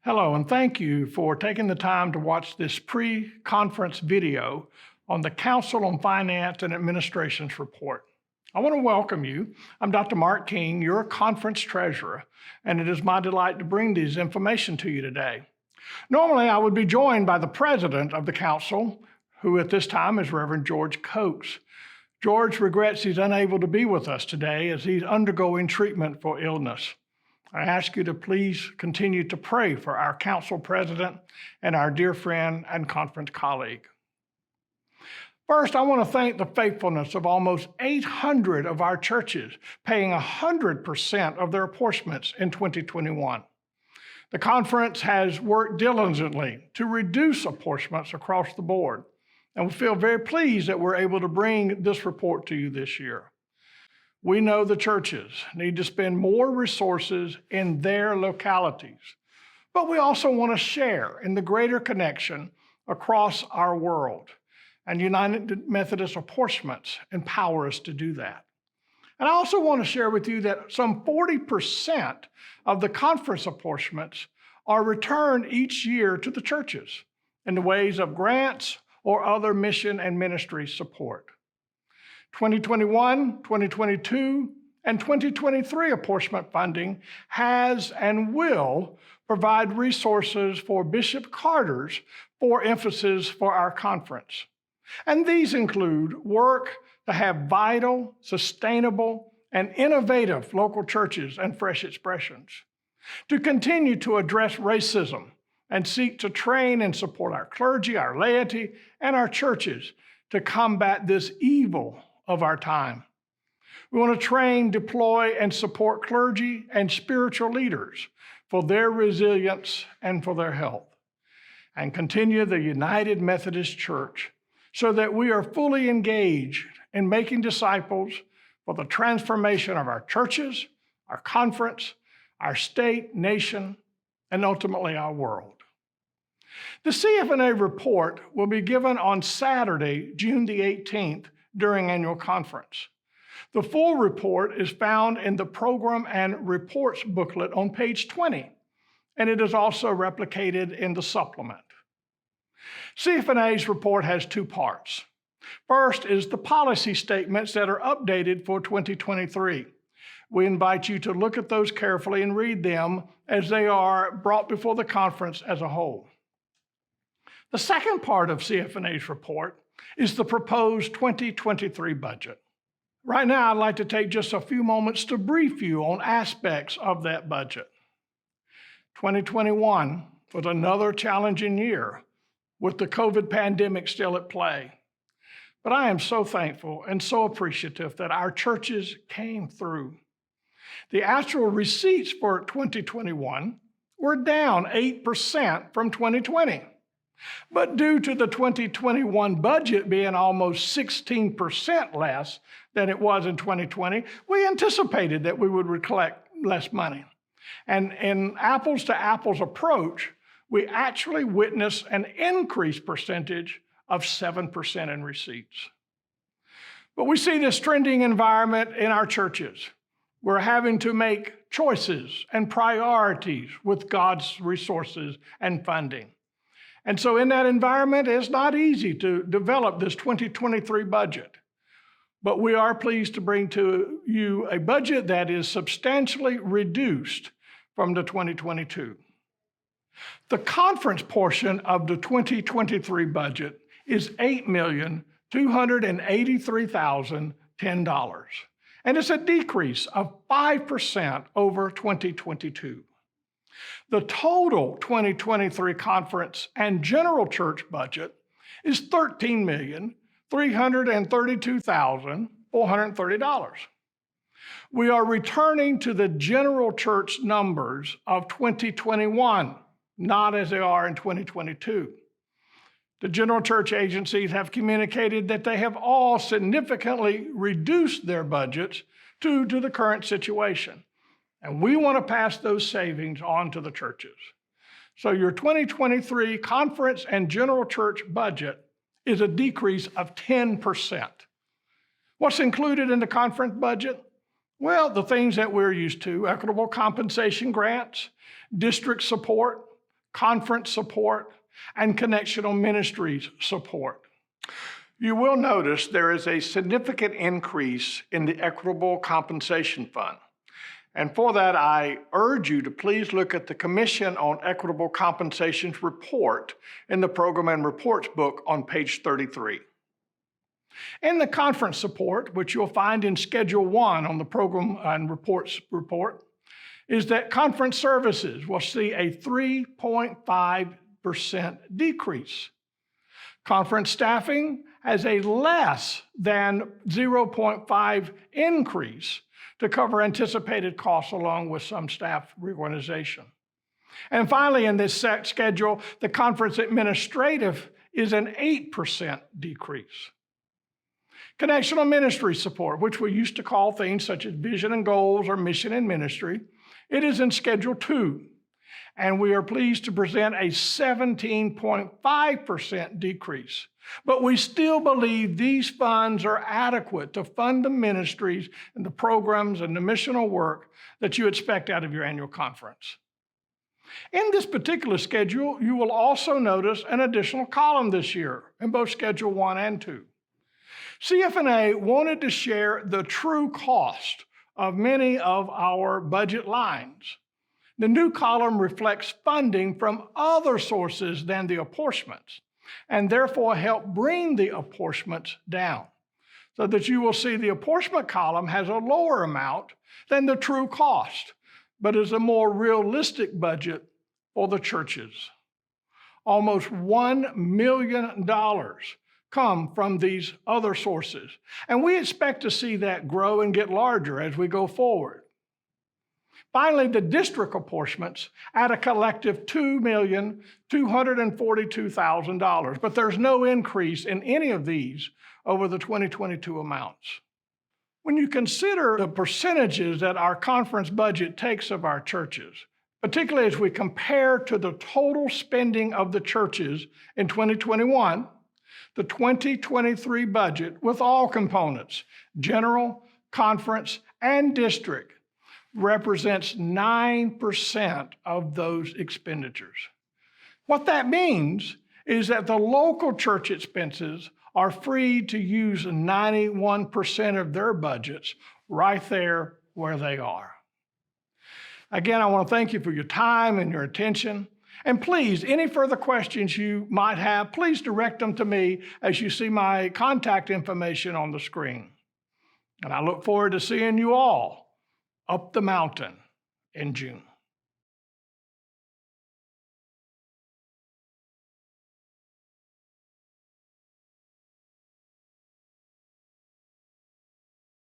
Hello, and thank you for taking the time to watch this pre-conference video on the Council on Finance and Administration's report. I want to welcome you. I'm Dr. Mark King, your conference treasurer, and it is my delight to bring this information to you today. Normally, I would be joined by the president of the council, who at this time is Reverend George Coates. George regrets he's unable to be with us today as he's undergoing treatment for illness. I ask you to please continue to pray for our council president and our dear friend and conference colleague. First, I want to thank the faithfulness of almost 800 of our churches paying 100% of their apportionments in 2021. The conference has worked diligently to reduce apportionments across the board, and we feel very pleased that we're able to bring this report to you this year. We know the churches need to spend more resources in their localities, but we also want to share in the greater connection across our world, and United Methodist apportionments empower us to do that. And I also want to share with you that some 40% of the conference apportionments are returned each year to the churches in the ways of grants or other mission and ministry support. 2021, 2022, and 2023 apportionment funding has and will provide resources for Bishop Carter's 4 emphases for our conference. And these include work to have vital, sustainable, and innovative local churches and fresh expressions, to continue to address racism and seek to train and support our clergy, our laity, and our churches to combat this evil of our time. We want to train, deploy, and support clergy and spiritual leaders for their resilience and for their health, and continue the United Methodist Church so that we are fully engaged in making disciples for the transformation of our churches, our conference, our state, nation, and ultimately our world. The CF&A report will be given on Saturday, June the 18th, during annual conference. The full report is found in the Program and Reports booklet on page 20, and it is also replicated in the supplement. CF&A's report has 2 parts. First is the policy statements that are updated for 2023. We invite you to look at those carefully and read them as they are brought before the conference as a whole. The second part of CF&A's report is the proposed 2023 budget. Right now, I'd like to take just a few moments to brief you on aspects of that budget. 2021 was another challenging year with the COVID pandemic still at play. But I am so thankful and so appreciative that our churches came through. The actual receipts for 2021 were down 8% from 2020. But due to the 2021 budget being almost 16% less than it was in 2020, we anticipated that we would collect less money. And in apples to apples approach, we actually witnessed an increased percentage of 7% in receipts. But we see this trending environment in our churches. We're having to make choices and priorities with God's resources and funding. And so in that environment, it's not easy to develop this 2023 budget. But we are pleased to bring to you a budget that is substantially reduced from the 2022. The conference portion of the 2023 budget is $8,283,010, and it's a decrease of 5% over 2022. The total 2023 conference and general church budget is $13,332,430. We are returning to the general church numbers of 2021, not as they are in 2022. The general church agencies have communicated that they have all significantly reduced their budgets due to the current situation. And we want to pass those savings on to the churches. So your 2023 conference and general church budget is a decrease of 10%. What's included in the conference budget? Well, the things that we're used to: equitable compensation grants, district support, conference support, and connectional ministries support. You will notice there is a significant increase in the Equitable Compensation Fund. And for that, I urge you to please look at the Commission on Equitable Compensation's report in the Program and Reports book on page 33. In the conference support, which you'll find in Schedule 1 on the Program and Reports report, is that conference services will see a 3.5% decrease. Conference staffing has a less than 0.5 increase to cover anticipated costs along with some staff reorganization. And finally, in this set schedule, the conference administrative is an 8% decrease. Connectional ministry support, which we used to call things such as vision and goals or mission and ministry, it is in Schedule 2. And we are pleased to present a 17.5% decrease. But we still believe these funds are adequate to fund the ministries and the programs and the missional work that you expect out of your annual conference. In this particular schedule, you will also notice an additional column this year in both Schedule 1 and 2. CF&A wanted to share the true cost of many of our budget lines. The new column reflects funding from other sources than the apportionments, and therefore help bring the apportionments down, so that you will see the apportionment column has a lower amount than the true cost, but is a more realistic budget for the churches. Almost $1 million come from these other sources, and we expect to see that grow and get larger as we go forward. Finally, the district apportionments add a collective $2,242,000, but there's no increase in any of these over the 2022 amounts. When you consider the percentages that our conference budget takes of our churches, particularly as we compare to the total spending of the churches in 2021, the 2023 budget with all components, general, conference, and district, represents 9% of those expenditures. What that means is that the local church expenses are free to use 91% of their budgets right there where they are. Again, I want to thank you for your time and your attention. And please, any further questions you might have, please direct them to me as you see my contact information on the screen. And I look forward to seeing you all up the mountain in June.